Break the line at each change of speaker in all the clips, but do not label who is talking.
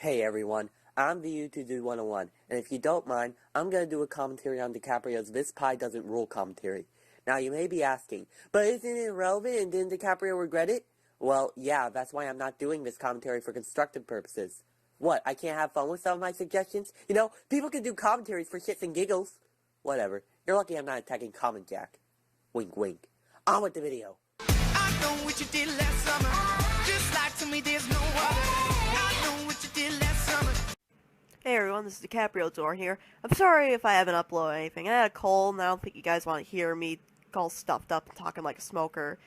Hey everyone, I'm the YouTube Dude 101, and if you don't mind, I'm going to do a commentary on Dicaprio's This Pie Doesn't Rule commentary. Now you may be asking, but isn't it irrelevant and didn't Dicaprio regret it? Well, yeah, that's why I'm not doing this commentary for constructive purposes. What, I can't have fun with some of my suggestions? You know, people can do commentaries for shits and giggles. Whatever, you're lucky I'm not attacking Comment Jack. Wink wink. On with the video.
I know what you did last summer. Just like to me there's no other. I know what you did last summer.
Hey everyone, this is Dicaprio Door here. I'm sorry if I haven't uploaded anything. I had a cold and I don't think you guys want to hear me all stuffed up and talking like a smoker.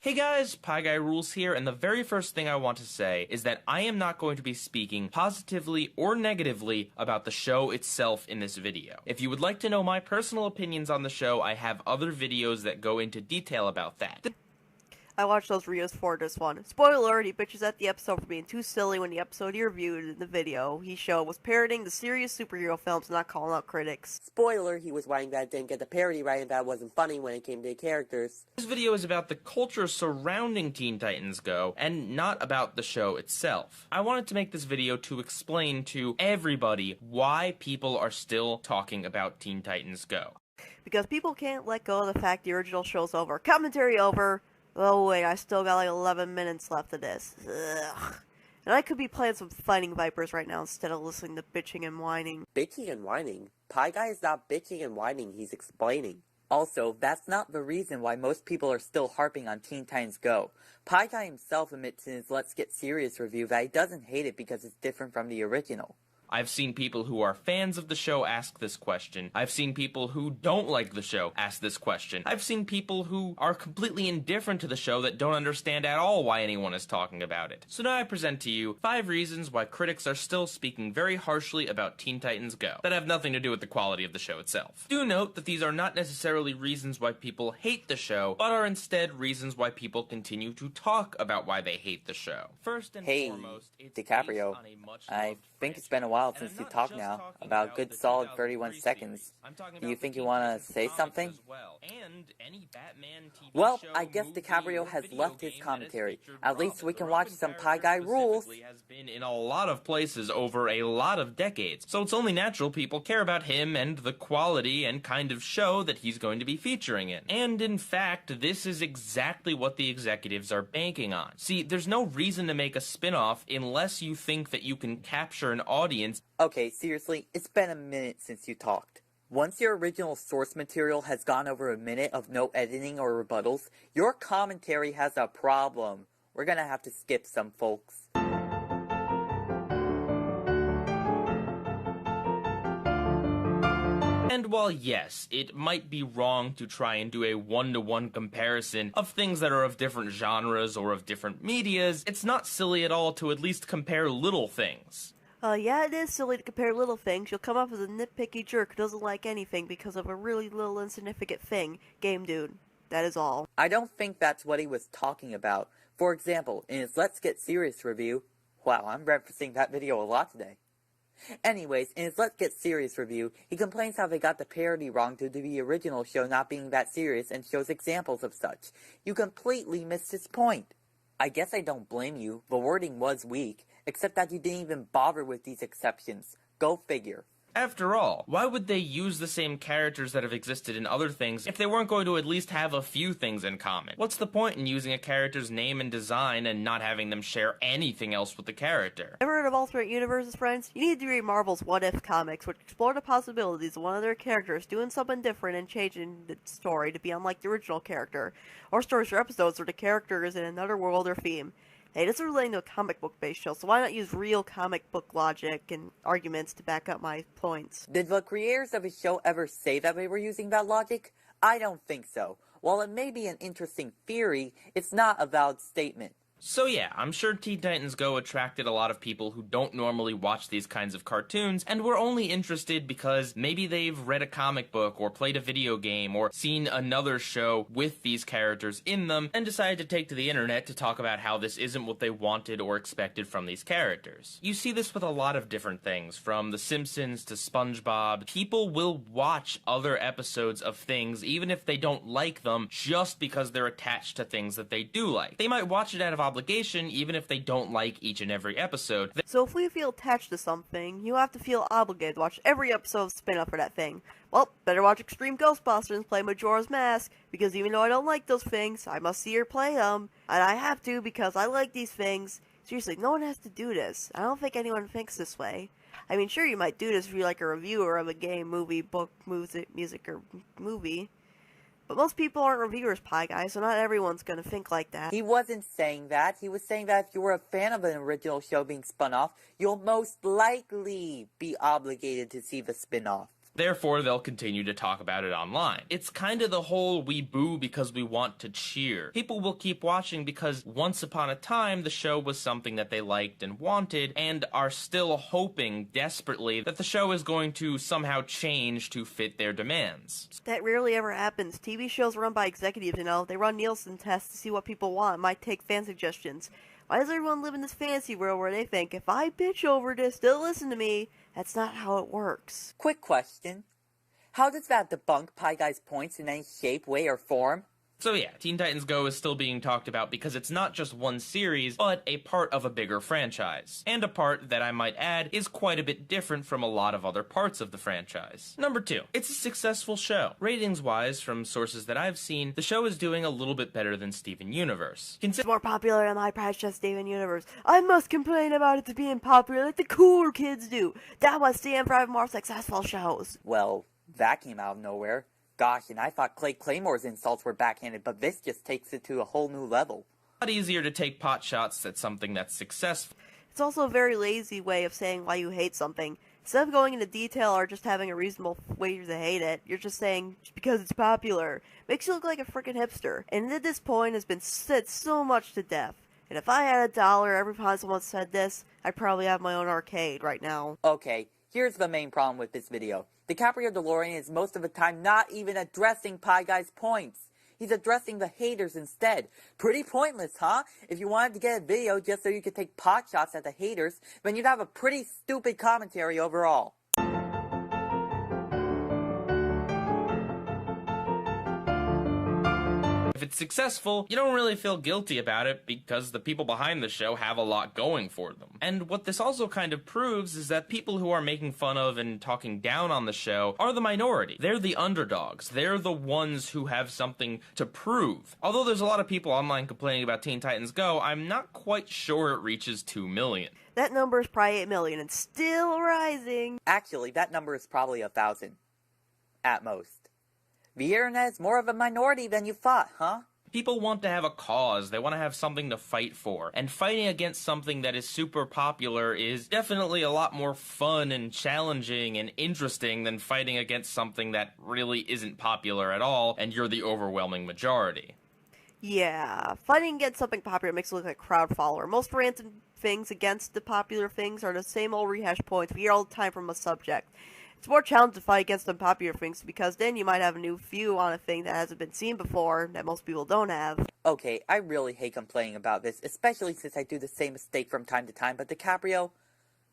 Hey guys, Pie Guy Rules here, and the very first thing I want to say is that I am not going to be speaking positively or negatively about the show itself in this video. If you would like to know my personal opinions on the show, I have other videos that go into detail about that.
I watched those videos for this one. Spoiler alert, he bitches at the episode for being too silly when the episode he reviewed in the video he showed was parroting the serious superhero films, not calling out critics.
Spoiler, he was whining that it didn't get the parody right and that it wasn't funny when it came to the characters.
This video is about the culture surrounding Teen Titans Go, and not about the show itself. I wanted to make this video to explain to everybody why people are still talking about Teen Titans Go.
Because people can't let go of the fact the original show's over. Commentary over! Oh wait, I still got like 11 minutes left of this. Ugh. And I could be playing some Fighting Vipers right now instead of listening to bitching and whining.
Bitching and whining? Pie Guy is not bitching and whining, he's explaining. Also, that's not the reason why most people are still harping on Teen Titans Go. Pie Guy himself admits in his Let's Get Serious review that he doesn't hate it because it's different from the original.
I've seen people who are fans of the show ask this question. I've seen people who don't like the show ask this question. I've seen people who are completely indifferent to the show that don't understand at all why anyone is talking about it. So now I present to you 5 reasons why critics are still speaking very harshly about Teen Titans Go that have nothing to do with the quality of the show itself. Do note that these are not necessarily reasons why people hate the show, but are instead reasons why people continue to talk about why they hate the show. First and foremost, it's
Dicaprio, I think it's been a while since you talked now, about a good solid 31 seconds. Do you think you want to say something? Well, I guess Dicaprio has left his commentary. At least we can watch some Pie Guy Rules.
Has been in a lot of places over a lot of decades, so it's only natural people care about him and the quality and kind of show that he's going to be featuring in. And in fact, this is exactly what the executives are banking on. See, there's no reason to make a spin-off unless you think that you can capture an audience.
Okay, seriously, it's been a minute since you talked. Once your original source material has gone over a minute of no editing or rebuttals, your commentary has a problem. We're gonna have to skip some, folks.
And while yes, it might be wrong to try and do a one-to-one comparison of things that are of different genres or of different medias, it's not silly at all to at least compare little things.
Yeah, it is silly to compare little things. You'll come off as a nitpicky jerk who doesn't like anything because of a really little insignificant thing. Game dude. That is all.
I don't think that's what he was talking about. For example, in his Let's Get Serious review, wow, I'm referencing that video a lot today. Anyways, in his Let's Get Serious review, he complains how they got the parody wrong due to the original show not being that serious and shows examples of such. You completely missed his point. I guess I don't blame you, the wording was weak, except that you didn't even bother with these exceptions. Go figure.
After all, why would they use the same characters that have existed in other things if they weren't going to at least have a few things in common? What's the point in using a character's name and design and not having them share anything else with the character?
Ever heard of alternate universes, friends? You need to read Marvel's What If comics, which explore the possibilities of one of their characters doing something different and changing the story to be unlike the original character, or stories or episodes where the character is in another world or theme. Hey, this is relating to a comic book based show, so why not use real comic book logic and arguments to back up my points?
Did the creators of the show ever say that they were using that logic? I don't think so. While it may be an interesting theory, it's not a valid statement.
So yeah, I'm sure Teen Titans Go attracted a lot of people who don't normally watch these kinds of cartoons and were only interested because maybe they've read a comic book or played a video game or seen another show with these characters in them and decided to take to the internet to talk about how this isn't what they wanted or expected from these characters. You see this with a lot of different things, from The Simpsons to SpongeBob. People will watch other episodes of things even if they don't like them just because they're attached to things that they do like. They might watch it out of obligation even if they don't like each and every episode.
So if we feel attached to something, you have to feel obligated to watch every episode of spin-off for that thing. Well, better watch Extreme Ghostbusters and play Majora's Mask, because even though I don't like those things, I must see her play them. And I have to because I like these things. Seriously, no one has to do this. I don't think anyone thinks this way. I mean, sure, you might do this if you're like a reviewer of a game, movie, book, music, or movie. But most people aren't reviewers, Pie Guy, so not everyone's gonna think like that.
He wasn't saying that. He was saying that if you were a fan of an original show being spun off, you'll most likely be obligated to see the spin-off.
Therefore, they'll continue to talk about it online. It's kind of the whole we boo because we want to cheer. People will keep watching because once upon a time, the show was something that they liked and wanted, and are still hoping desperately that the show is going to somehow change to fit their demands.
That rarely ever happens. TV shows run by executives, they run Nielsen tests to see what people want, might take fan suggestions. Why does everyone live in this fantasy world where they think, if I bitch over this, they'll listen to me? That's not how it works.
Quick question. How does that debunk Pie Guy's points in any shape, way, or form?
So yeah, Teen Titans Go is still being talked about because it's not just one series, but a part of a bigger franchise. And a part that I might add is quite a bit different from a lot of other parts of the franchise. Number 2, it's a successful show. Ratings-wise, from sources that I've seen, the show is doing a little bit better than Steven Universe.
It's more popular than my precious Steven Universe. I must complain about it being popular like the cool kids do. That must stand for more successful shows.
Well, that came out of nowhere. Gosh, and I thought Clay Claymore's insults were backhanded, but this just takes it to a whole new level.
A lot easier to take pot shots at something that's successful.
It's also a very lazy way of saying why you hate something. Instead of going into detail or just having a reasonable way to hate it, you're just saying, just because it's popular. Makes you look like a freaking hipster. And at this point has been said so much to death. And if I had $1 every time someone said this, I'd probably have my own arcade right now.
Okay, here's the main problem with this video. Dicaprio Delorean is most of the time not even addressing Pie Guy's points. He's addressing the haters instead. Pretty pointless, huh? If you wanted to get a video just so you could take pot shots at the haters, then you'd have a pretty stupid commentary overall.
If it's successful, you don't really feel guilty about it because the people behind the show have a lot going for them. And what this also kind of proves is that people who are making fun of and talking down on the show are the minority. They're the underdogs. They're the ones who have something to prove. Although there's a lot of people online complaining about Teen Titans Go, I'm not quite sure it reaches 2 million.
That number is probably 8 million and still rising.
Actually, that number is probably 1,000. At most. The internet is more of a minority than you thought, huh?
People want to have a cause, they want to have something to fight for, and fighting against something that is super popular is definitely a lot more fun and challenging and interesting than fighting against something that really isn't popular at all, and you're the overwhelming majority.
Yeah, fighting against something popular makes it look like a crowd follower. Most random things against the popular things are the same old rehash points we hear all the time from a subject. It's more challenging to fight against unpopular things because then you might have a new view on a thing that hasn't been seen before that most people don't have.
Okay, I really hate complaining about this, especially since I do the same mistake from time to time, but Dicaprio,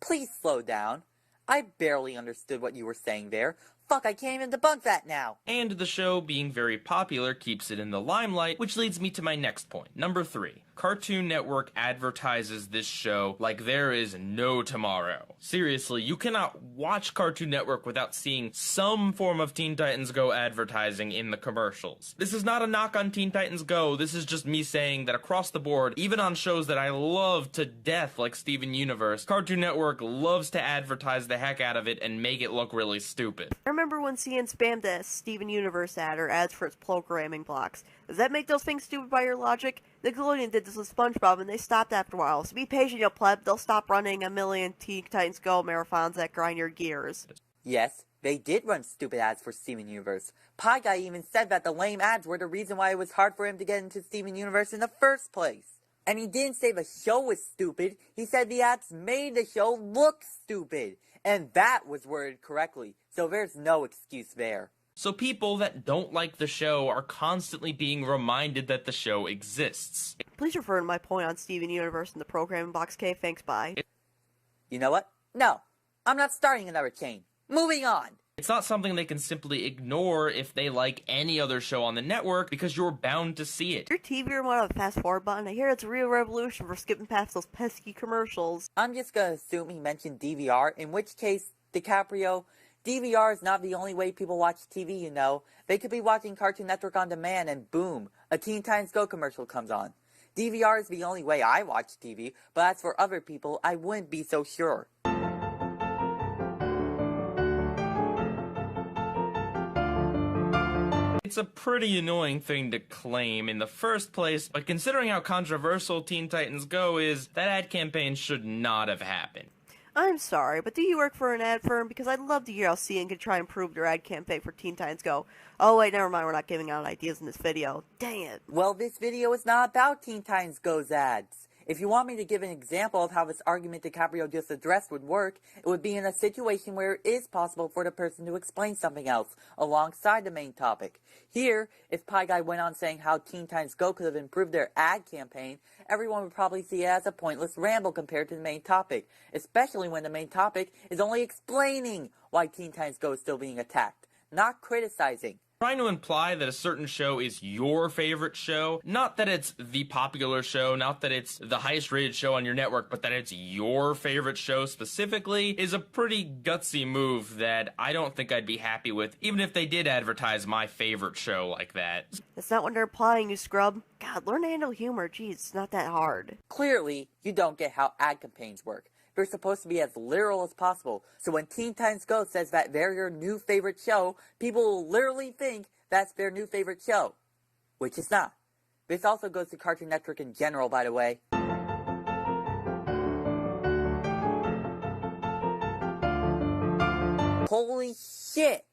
please slow down. I barely understood what you were saying there. Fuck, I can't even debunk that now.
And the show being very popular keeps it in the limelight, which leads me to my next point. Number 3. Cartoon Network advertises this show like there is no tomorrow. Seriously, you cannot watch Cartoon Network without seeing some form of Teen Titans Go advertising in the commercials. This is not a knock on Teen Titans Go, this is just me saying that across the board, even on shows that I love to death like Steven Universe, Cartoon Network loves to advertise the heck out of it and make it look really stupid.
I remember when CNN spammed a Steven Universe ad or ads for its programming blocks. Does that make those things stupid by your logic? Nickelodeon did this with SpongeBob and they stopped after a while, so be patient, you pleb. They'll stop running a million Teen Titans Go marathons that grind your gears.
Yes, they did run stupid ads for Steven Universe. Pie Guy even said that the lame ads were the reason why it was hard for him to get into Steven Universe in the first place. And he didn't say the show was stupid. He said the ads made the show look stupid. And that was worded correctly. So there's no excuse there.
So people that don't like the show are constantly being reminded that the show exists.
Please refer to my point on Steven Universe in the programming box, K. Thanks, bye.
You know what? No, I'm not starting another chain. Moving on.
It's not something they can simply ignore if they like any other show on the network, because you're bound to see it.
Your TV remote have a fast forward button. I hear it's a real revolution for skipping past those pesky commercials.
I'm just gonna assume he mentioned DVR, in which case, DiCaprio, DVR is not the only way people watch TV, you know. They could be watching Cartoon Network on demand and boom, a Teen Titans Go commercial comes on. DVR is the only way I watch TV, but as for other people, I wouldn't be so sure.
It's a pretty annoying thing to claim in the first place, but considering how controversial Teen Titans Go is, that ad campaign should not have happened.
I'm sorry, but do you work for an ad firm? Because I'd love to hear how CN can try and improve their ad campaign for Teen Titans Go. Oh wait, never mind, we're not giving out ideas in this video. Dang it.
Well, this video is not about Teen Titans Go's ads. If you want me to give an example of how this argument DiCaprio just addressed would work, it would be in a situation where it is possible for the person to explain something else alongside the main topic. Here, if Pie Guy went on saying how Teen Titans Go could have improved their ad campaign, everyone would probably see it as a pointless ramble compared to the main topic, especially when the main topic is only explaining why Teen Titans Go is still being attacked, not criticizing.
Trying to imply that a certain show is your favorite show, not that it's the popular show, not that it's the highest rated show on your network, but that it's your favorite show specifically, is a pretty gutsy move that I don't think I'd be happy with, even if they did advertise my favorite show like that.
That's not what they're implying, you scrub. God, learn to handle humor. Jeez, it's not that hard.
Clearly, you don't get how ad campaigns work. They're supposed to be as literal as possible, so when Teen Titans Go says that they're your new favorite show, people will literally think that's their new favorite show. Which it's not. This also goes to Cartoon Network in general, by the way. Holy shit!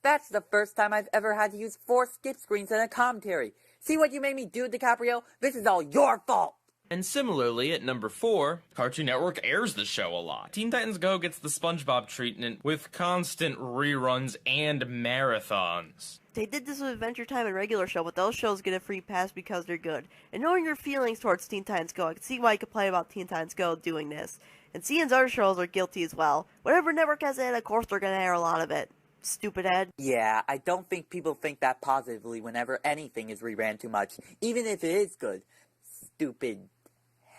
That's the first time I've ever had to use 4 skip screens in a commentary. See what you made me do, DiCaprio? This is all your fault!
And similarly, at number 4, Cartoon Network airs the show a lot. Teen Titans Go gets the SpongeBob treatment with constant reruns and marathons.
They did this with Adventure Time and regular show, but those shows get a free pass because they're good. And knowing your feelings towards Teen Titans Go, I can see why you complain about Teen Titans Go doing this. And CN's other shows are guilty as well. Whatever network has it, of course they're gonna air a lot of it. Stupid Ed.
Yeah, I don't think people think that positively whenever anything is reran too much, even if it is good. Stupid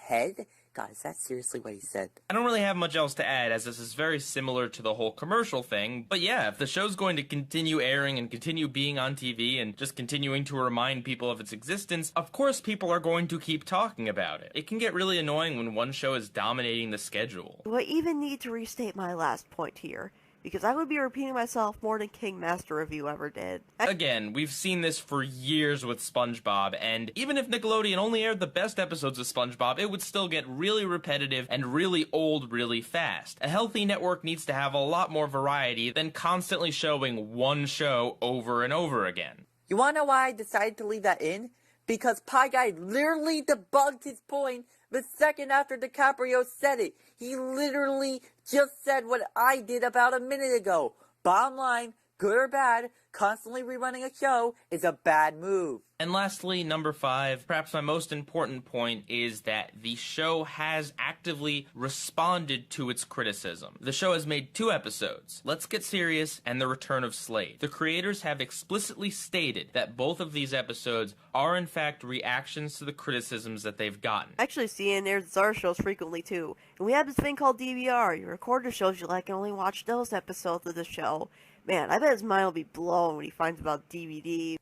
head? God, is that seriously what he said?
I don't really have much else to add, as this is very similar to the whole commercial thing, but yeah, if the show's going to continue airing and continue being on TV and just continuing to remind people of its existence, of course people are going to keep talking about it. It can get really annoying when one show is dominating the schedule.
Do I even need to restate my last point here? Because I would be repeating myself more than King Master Review ever did.
Again, we've seen this for years with SpongeBob, and even if Nickelodeon only aired the best episodes of SpongeBob, it would still get really repetitive and really old really fast. A healthy network needs to have a lot more variety than constantly showing one show over and over again.
You wanna know why I decided to leave that in? Because Pie Guy literally debunked his point the second after DiCaprio said it. He literally just said what I did about a minute ago. Bottom line, good or bad, constantly rerunning a show is a bad move.
And lastly, number 5, perhaps my most important point is that the show has actively responded to its criticism. The show has made 2 episodes, Let's Get Serious and The Return of Slade. The creators have explicitly stated that both of these episodes are in fact reactions to the criticisms that they've gotten.
Actually, CN airs our shows frequently too. And we have this thing called DVR. You record the shows you like and only watch those episodes of the show. Man, I bet his mind will be blown when he finds about DVD.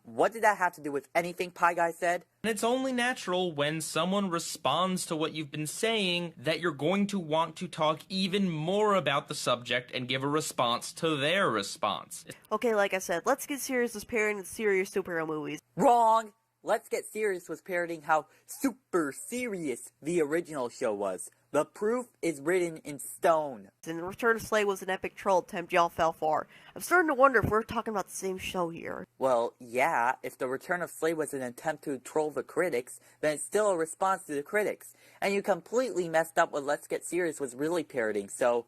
What did that have to do with anything Pie Guy said?
And it's only natural when someone responds to what you've been saying that you're going to want to talk even more about the subject and give a response to their response.
Okay, like I said, Let's Get Serious is pairing with serious superhero movies.
Wrong! Let's Get Serious was parodying how super serious the original show was. The proof is written in stone.
And Return of Slay was an epic troll attempt y'all fell for. I'm starting to wonder if we're talking about the same show here.
Well, yeah, if The Return of Slay was an attempt to troll the critics, then it's still a response to the critics. And you completely messed up what Let's Get Serious was really parodying, so...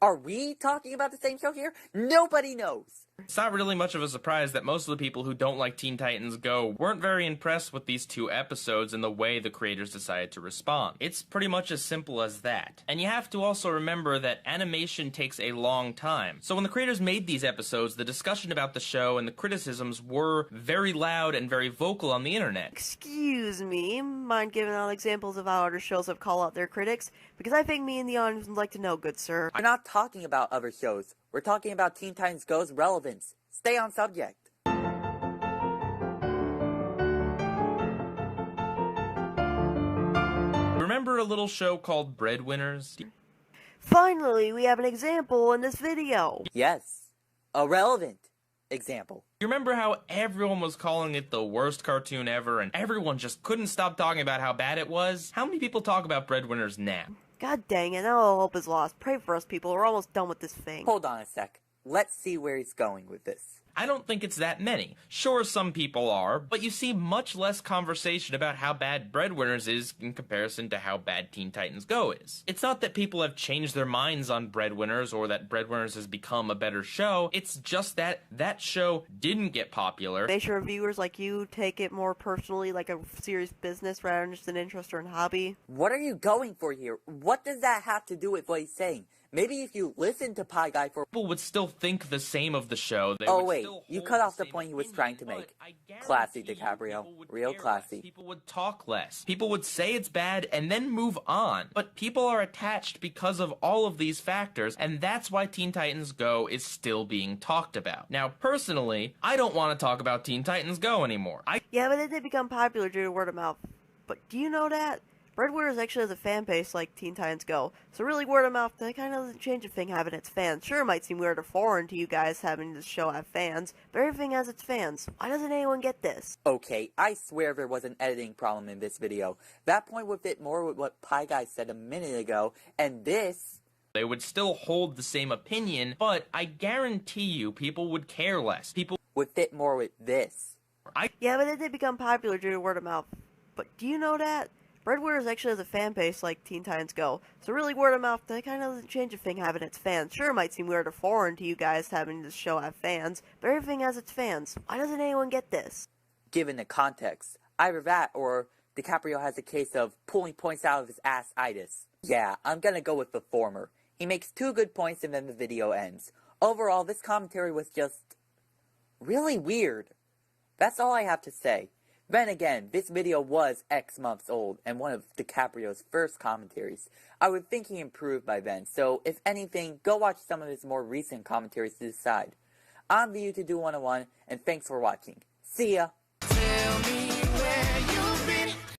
Are we talking about the same show here? Nobody knows!
It's not really much of a surprise that most of the people who don't like Teen Titans Go weren't very impressed with these 2 episodes and the way the creators decided to respond. It's pretty much as simple as that. And you have to also remember that animation takes a long time. So when the creators made these episodes, the discussion about the show and the criticisms were very loud and very vocal on the internet.
Excuse me, mind giving out examples of how other shows have called out their critics? Because I think me and the audience would like to know, good sir.
We're not talking about other shows. We're talking about Teen Titans Go's relevance. Stay on subject.
Remember a little show called Breadwinners?
Finally, we have an example in this video.
Yes, a relevant example.
You remember how everyone was calling it the worst cartoon ever and everyone just couldn't stop talking about how bad it was? How many people talk about Breadwinners now?
God dang it, now all hope is lost. Pray for us, people. We're almost done with this thing.
Hold on a sec. Let's see where he's going with this.
I don't think it's that many. Sure, some people are, but you see much less conversation about how bad Breadwinners is in comparison to how bad Teen Titans Go is. It's not that people have changed their minds on Breadwinners or that Breadwinners has become a better show. It's just that that show didn't get popular.
Make sure viewers like you take it more personally, like a serious business rather than just an interest or an hobby.
What are you going for here? What does that have to do with what he's saying? Maybe if you listen to Pie Guy for...
People would still think the same of the show. They
Oh
would
wait,
still
you
hold
cut off the
same
point he was
opinion,
trying to
but
make.
I guarantee
Classy,
you
Dicaprio.
people would
Real
care
classy.
less. People would talk less. People would say it's bad and then move on. But people are attached because of all of these factors, and that's why Teen Titans Go is still being talked about. Now, personally, I don't want to talk about Teen Titans Go anymore.
Yeah, but it did become popular due to word of mouth. But do you know that? Breadwinners actually has a fan base like Teen Titans Go, so really word of mouth, that kind of doesn't change a thing having its fans. Sure, it might seem weird or foreign to you guys having this show have fans, but everything has its fans. Why doesn't anyone get this?
Okay, I swear there was an editing problem in this video. That point would fit more with what Pie Guy said a minute ago, and this...
They would still hold the same opinion, but I guarantee you people would care less. People
would fit more with this.
Yeah, but it did become popular due to word of mouth. But do you know that? Breadwinners actually has a fan base like Teen Titans Go, so really word of mouth, that kind of doesn't change a thing having its fans. Sure, it might seem weird or foreign to you guys having this show have fans, but everything has its fans. Why doesn't anyone get this?
Given the context, either that or DiCaprio has a case of pulling points out of his ass-itis. Yeah, I'm gonna go with the former. He makes 2 good points and then the video ends. Overall, this commentary was just... really weird. That's all I have to say. Then again, this video was X months old and one of DiCaprio's first commentaries. I would think he improved by then, so if anything, go watch some of his more recent commentaries to decide. I'm the YouTube 101, and thanks for watching. See ya!